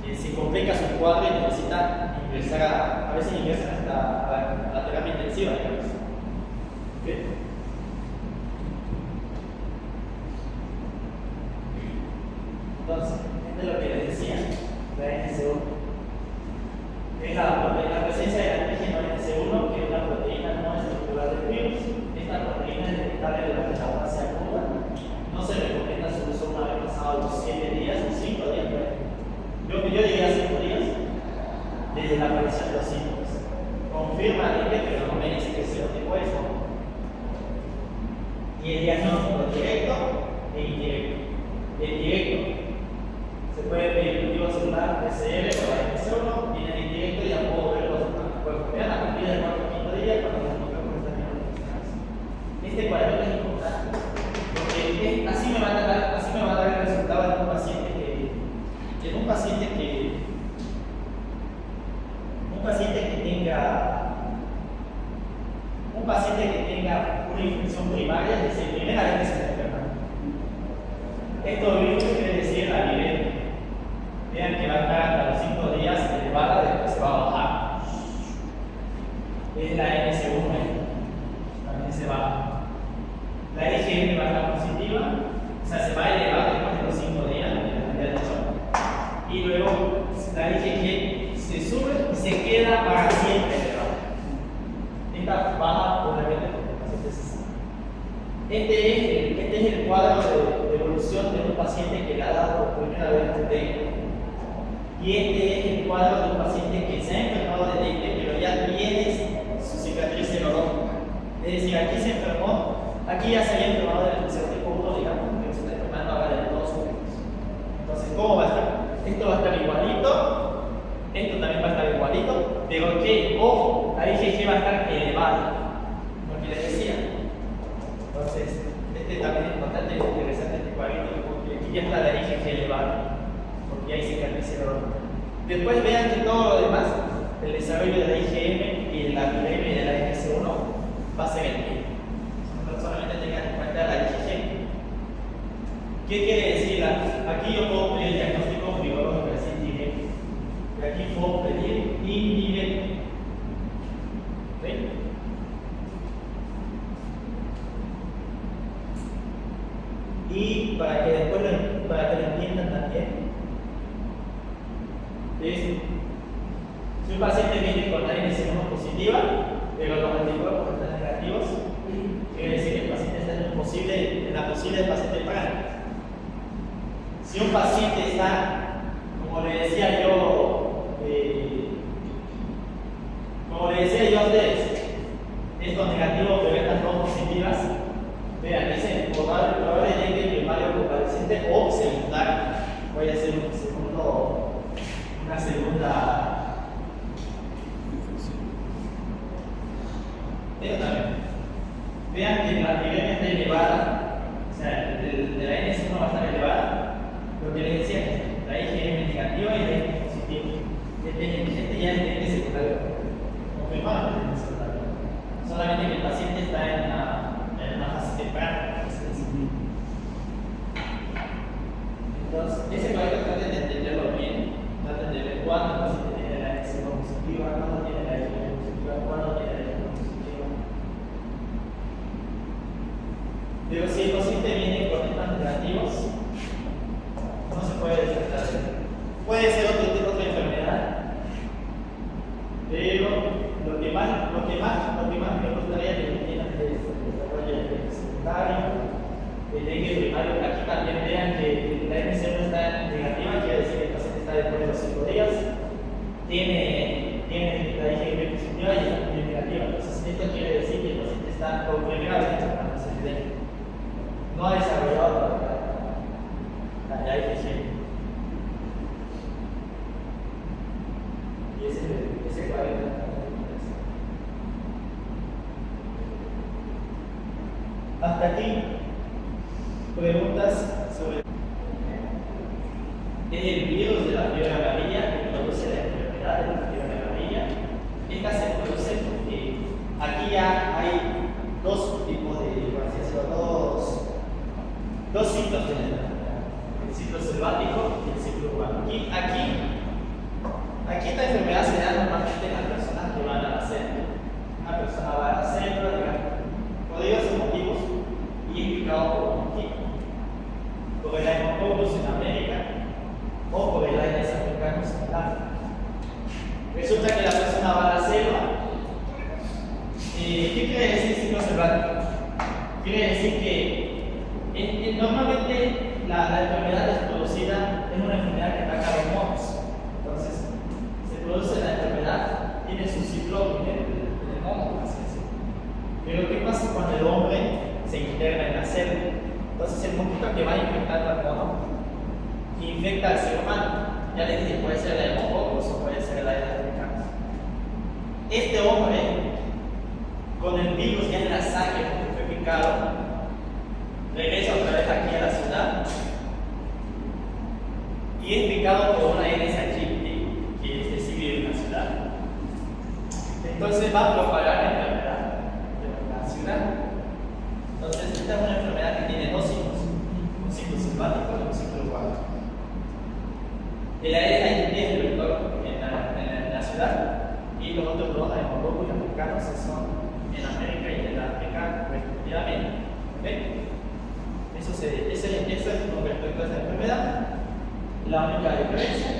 que se complica su cuadro y necesitan ingresar a veces ingresan hasta a la terapia intensiva, digamos. ¿Okay? Entonces, esto es lo que les decía, la NS1. Es la presencia del antígeno NS1, que es una proteína no estructural del virus. Esta proteína es detectable durante la fase aguda. No se recomienda su uso una vez pasados los 7 días o 5 días. Yo diría 5 días desde la aparición de los síntomas. Confirma dengue, pero no me dice que sea tipo eso. Y el diagnóstico directo e indirecto. El directo se puede pedir cultivo celular, PCR o la NS1, y en el indirecto ya puedo ver los anticuerpos. Vean a partir del cuarto o quinto día cuando los anticuerpos están bien. Este cuadro es importante. una infección primaria, es decir, primera vez que se está enfermando. Estos virus quiere decir la viremia. Vean que va a estar hasta los 5 días elevada, después se va a bajar. Es la NS1, también se va. La IgM va a estar positiva, o sea, se va a elevar después de los 5 días, y luego la IgG se sube y se queda para siempre elevada. Esta baja obviamente porque el paciente se sana. Este es el cuadro de evolución de un paciente que le ha dado por primera vez dengue. Y este es el cuadro de un paciente que se ha enfermado de dengue, pero ya tiene su cicatriz serológica. Es decir, aquí se enfermó, aquí ya se había enfermado del serotipo 1, digamos, pero se está enfermando ahora de todos los tipos. Entonces, ¿cómo va a estar? Esto va a estar igualito, esto también va a estar igualito, pero que, ojo, la IgG va a estar elevada, lo que les decía. Entonces, este también es importante y interesante este cuadrito, porque aquí ya está la IgG elevada, porque hay cicatriz serológica. Después vean que todo lo demás, el desarrollo de la IgM y la viremia y de la NS1 va a ser el mismo. Solamente tengan en cuenta la IgG. ¿Qué quiere decir? Aquí yo puedo pedir el diagnóstico virológico, así directo. Y aquí puedo pedir indirecto. ¿Sí? Y para que después lo entiendan también, es, si un paciente viene con la NS1 positiva, pero los anticuerpos están negativos, quiere decir que el paciente está en la posible fase temprana. Si un paciente está, como le decía yo a ustedes, estos negativos pero estas dos positivas, vean, dicen probable dengue primario convaleciente o secundario. Voy a hacer una segunda. Esto también. Vean que la viremia está elevada, o sea, de la NS1 va a estar elevada. Lo que les decía, la IgM negativa y la IgM positiva. Este ya es dengue secundario, confirmado que es dengue secundario. Solamente que el paciente está en una fase temprana. Entonces, ese cuadro traten de entenderlo bien, traten de ver cuándo el paciente tiene la NS1 positiva, cuándo tiene la IgM positiva, cuándo tiene la IgM positiva. Pero si el paciente viene con estos negativos, no se puede descartar. Puede ser otra enfermedad, pero lo que más me gustaría que entiendan es el desarrollo del dengue secundario, el dengue primario. Aquí también vean que la NS1 está negativa, quiere decir que el paciente está después de los 5 días, tiene la IgM positiva y está muy negativa. Entonces, esto quiere decir que el paciente está por primera vez enfermándose de dengue. No ha desarrollado la IgG. Y ese 40. Hasta aquí, preguntas sobre el virus de la fiebre amarilla que produce la enfermedad de la fiebre amarilla. Esta se produce porque aquí ya hay dos tipos de dos ciclos de la enfermedad: el ciclo selvático y el ciclo urbano. Aquí esta enfermedad se da normalmente en las personas que van a la selva. Una persona va a la selva, por diversos motivos, y es picado por un mosquito, por el Haemococcus en América o por el Aedes africanus en África. Resulta que la persona va a la selva. ¿Qué quiere decir ciclo selvático? Quiere decir que normalmente la enfermedad es producida, es una enfermedad que ataca a los monos. Entonces, se produce la enfermedad, tiene su ciclo en el mono, así es. Pero ¿qué pasa cuando el hombre se interna en la selva? Entonces, el mosquito que va infectando al mono infecta al ser humano. Ya les dije, puede ser el Haemococcus o puede ser el Aedes africanus. Este hombre, con el virus ya en la sangre porque fue picado, regresa otra vez aquí a la ciudad y es picado por una Aedes aegypti que sí vive en la ciudad. Entonces va a propagar la enfermedad en la ciudad. Entonces, esta es una enfermedad que tiene dos ciclos, un ciclo selvático y un ciclo urbano. El Aedes aegypti es el vector en la ciudad y los otros dos, Haemococcus y africanos, son en América y en África respectivamente. ¿Okay? Eso es con respecto a esta enfermedad. La única diferencia,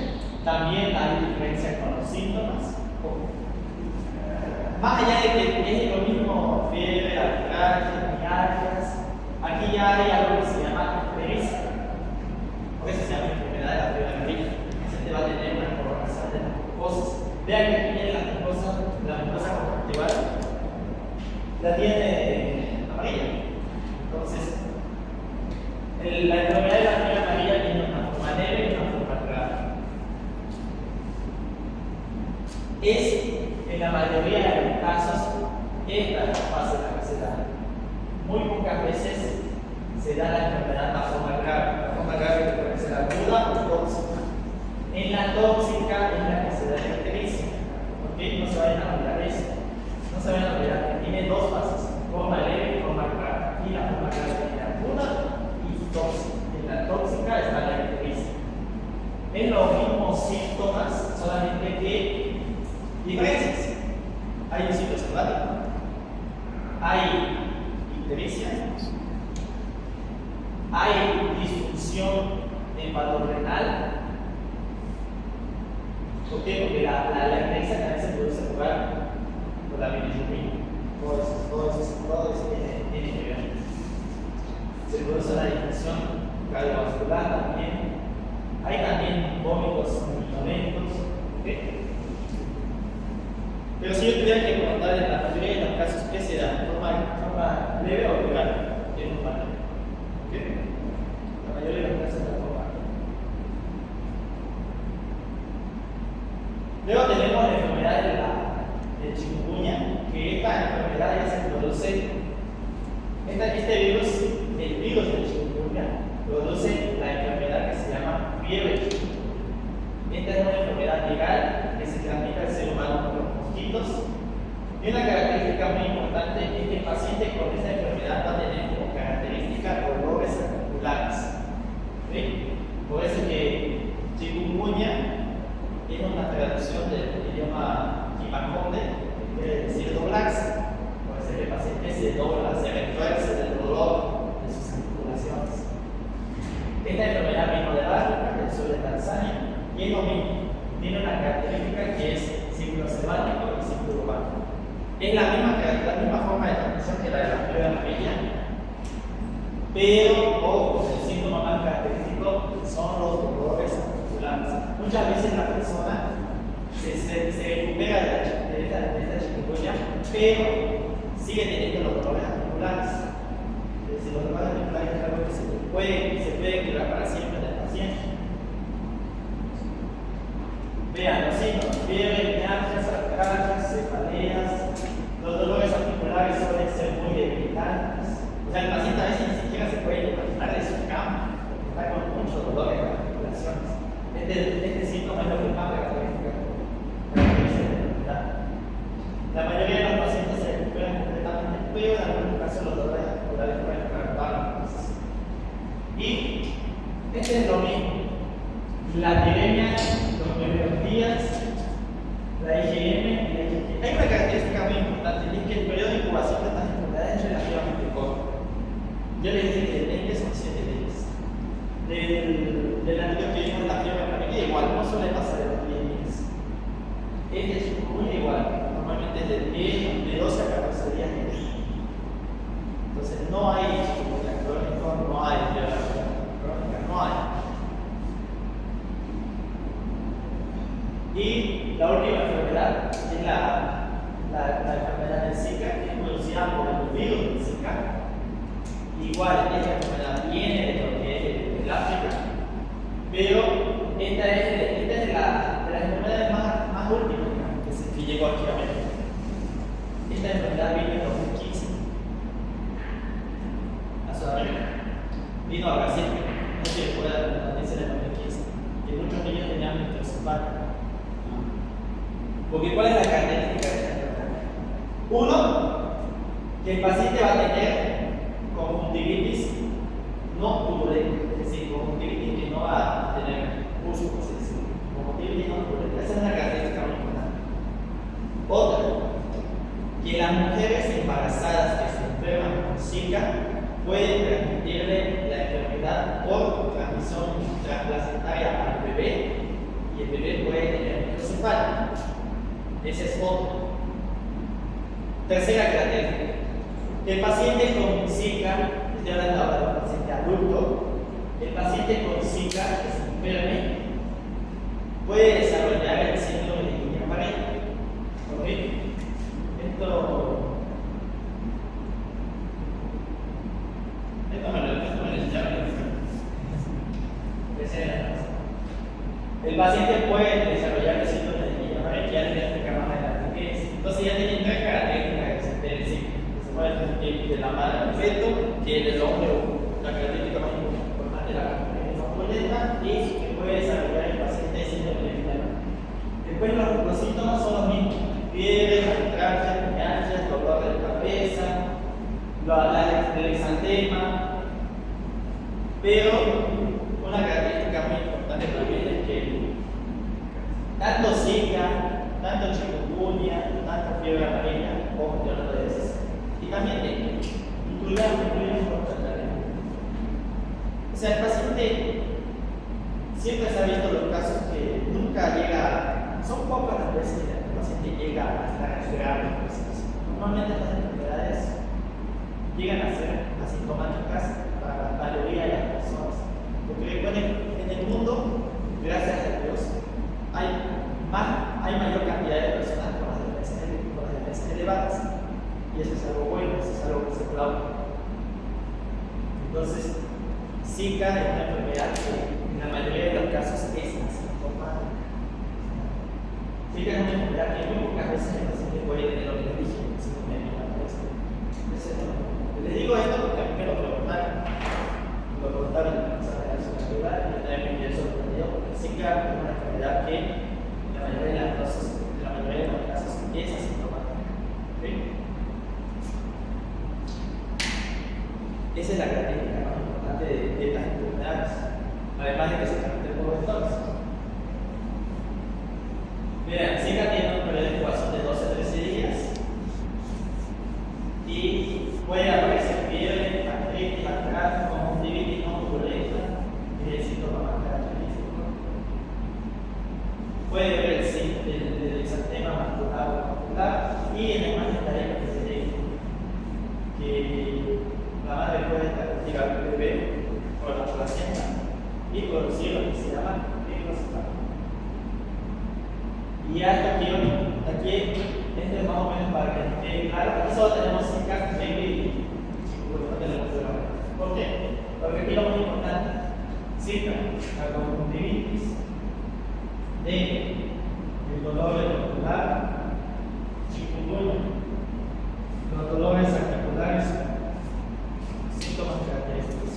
también hay diferencia con los síntomas. Más allá de que es lo mismo fiebre, arcadas, mialgias, aquí ya hay algo que se llama ictericia. Por eso se llama enfermedad de la fiebre amarilla. Se te va a tener una coloración de las mucosas. Vean que aquí tiene la mucosa conjuntival, la tiene amarilla. Entonces, la enfermedad de la fiebre amarilla tiene una forma leve y una forma grave. En la mayoría de los casos, esta es la fase en la que se da. Muy pocas veces se da la enfermedad de la forma grave. La forma grave puede ser aguda o tóxica. En la tóxica es la que se da la ictericia. ¿Ok? No se vayan a olvidar eso. No se vayan a olvidar que tiene dos fases: forma leve y forma grave. Y la forma grave tiene aguda y tóxica. En la tóxica está la ictericia. Es los mismos síntomas, solamente que diferencias. Hay un ciclo selvático, hay ictericia, hay disfunción hepatorenal. ¿Por qué? Porque la ictericia también se produce por la bilirrubina. Todo eso tiene que ver. Se produce la disfunción cardiovascular también. Hay también vómitos violentos. ¿Okay? Pero si yo tuviera que comentar en la mayoría de los casos, ¿qué será? ¿Forma leve o grave? Es forma leve. ¿Okay? La mayoría de los casos es la forma leve. Luego tenemos la enfermedad de chikungunya, que esta enfermedad ya se produce. Este virus, el virus de chikungunya, produce la enfermedad que se llama fiebre chikungunya. Esta es una enfermedad viral que se transmite al ser humano por los mosquitos. Y una característica muy importante es que el paciente con esta enfermedad va a tener como característica dolores articulares. ¿Sí? Por eso que chikungunya es una traducción del idioma quimaconde, que quiere decir doblarse. Por eso que el paciente se dobla, se retuerce del dolor de sus articulaciones. Esta enfermedad vino de África, del sur de Tanzania. Y es lo mismo, tiene una característica que es ciclo selvático y ciclo urbano. Es la misma forma de transmisión que la de la fiebre amarilla, pero el síntoma más característico son los dolores articulares. Muchas veces la persona se recupera de esta chikungunya, pero sigue teniendo los dolores articulares. Es decir, los dolores articulares es algo que se puede curar para siempre del paciente. Vean los síntomas: fiebre, mialgias, arcadas, cefaleas. Los dolores articulares suelen ser muy debilitantes. O sea, el paciente a veces ni siquiera se puede levantar de su cama porque está con mucho dolor en las articulaciones. Este síntoma es lo que más caracteriza la enfermedad. La mayoría de los pacientes se recuperan completamente, pero en algunos casos los dolores articulares pueden agravar. Y este es lo mismo. La epidemia, los primeros días, la IgM y la IgG. Hay una característica muy importante, y es que el periodo de incubación de estas enfermedades es relativamente corto. Yo les dije que el dengue son 7 días. Del anterior que vimos la fiebre amarilla, igual, no suele pasar de los 10 días. Este es muy igual, normalmente es de 12 a 14 días. Entonces, no hay chikungunya crónico, no hay fiebre crónica, no hay. Y la última enfermedad es la enfermedad del Zika, que es producida por el virus del Zika. Igual, esta enfermedad viene de lo que es el África, pero esta es de las enfermedades más últimas que llegó aquí a América. Esta enfermedad vino en 2015 a Sudamérica. Vino a Brasil, no sé si recuerdan la noticia de 2015, que muchos niños tenían microcefalia. Porque ¿cuál es la característica de esta enfermedad? Uno, que el paciente va a tener conjuntivitis no purulenta, es decir, conjuntivitis que no va a tener uso, por así decirlo. Conjuntivitis no purulenta, esa es una característica muy importante. Otra, que las mujeres embarazadas que se enferman con Zika pueden transmitirle la enfermedad por transmisión transplacentaria al bebé y el bebé puede tener microcefalia. Ese es otro. Tercera característica. El paciente con Zika, estoy hablando ahora de un paciente adulto, el paciente con Zika que se enferme puede desarrollar el síndrome de Guillain-Barré. ¿Ok? Esto me lo enseñaron. El paciente puede desarrollar el síndrome de Guillain-Barré, que ya les voy a explicar más adelante qué es. Entonces ya tienen tres características que se puede decir. Se puede transmitir de la madre al feto, que el hombre, la característica más importante de la purulenta, y que puede desarrollar el paciente el síndrome de Guillain-Barré. Después los síntomas son los mismos: fiebre, artralgia, mialgia, dolor de cabeza, el exantema. Pero una característica muy importante también es que tanto Zika, tanto chikungunya, tanto fiebre amarilla, como yo hablando de esas, y también dengue, incluimos dengue. O sea, el paciente siempre se ha visto los casos que nunca llega, son pocas las veces que el paciente llega a estar grave. Normalmente estas enfermedades llegan a ser asintomáticas para la mayoría de las personas. Porque recuerden, en el mundo, gracias a Dios, hay mayor cantidad de personas con las defensas elevadas. Y eso es algo bueno, eso es algo que se aplaude. Entonces, Zika es una enfermedad que en la mayoría de los casos es asintomática. Zika es una enfermedad que muy pocas veces el paciente puede tener lo que les dije, el síndrome de Guillain-Barré. Les digo esto porque a mí me lo preguntaron en la sala de la ciudad y yo también me quedé sorprendido porque Zika es una enfermedad que en la mayoría de los casos es asintomática. ¿Okay? Esa es la característica más importante de estas enfermedades, además de que se transmiten por vectores. Mira, Zika tiene un periodo de incubación de 12 a 13 días y puede aparecer fiebre, artritis, artralgia, conjuntivitis no purulenta, que es el síntoma más característico. Puede haber el exantema macular o macular, y en la imagen estaré que se ve que la madre puede tirar al bebé por la placenta y producir lo que se llama microcefalia. Y hasta aquí, este es más o menos para que quede claro. Aquí solo tenemos Zika, dengue y chikungunya, no tenemos fiebre. ¿Por qué? Porque aquí lo más importante: Zika, la conjuntivitis, dengue, el dolor articular, chikungunya, los dolores articulares, síntomas característicos.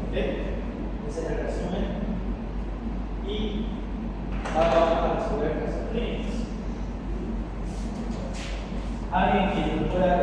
¿Ok? Ese es el resumen. Y ahora vamos a resolver casos clínicos. Alguien que pueda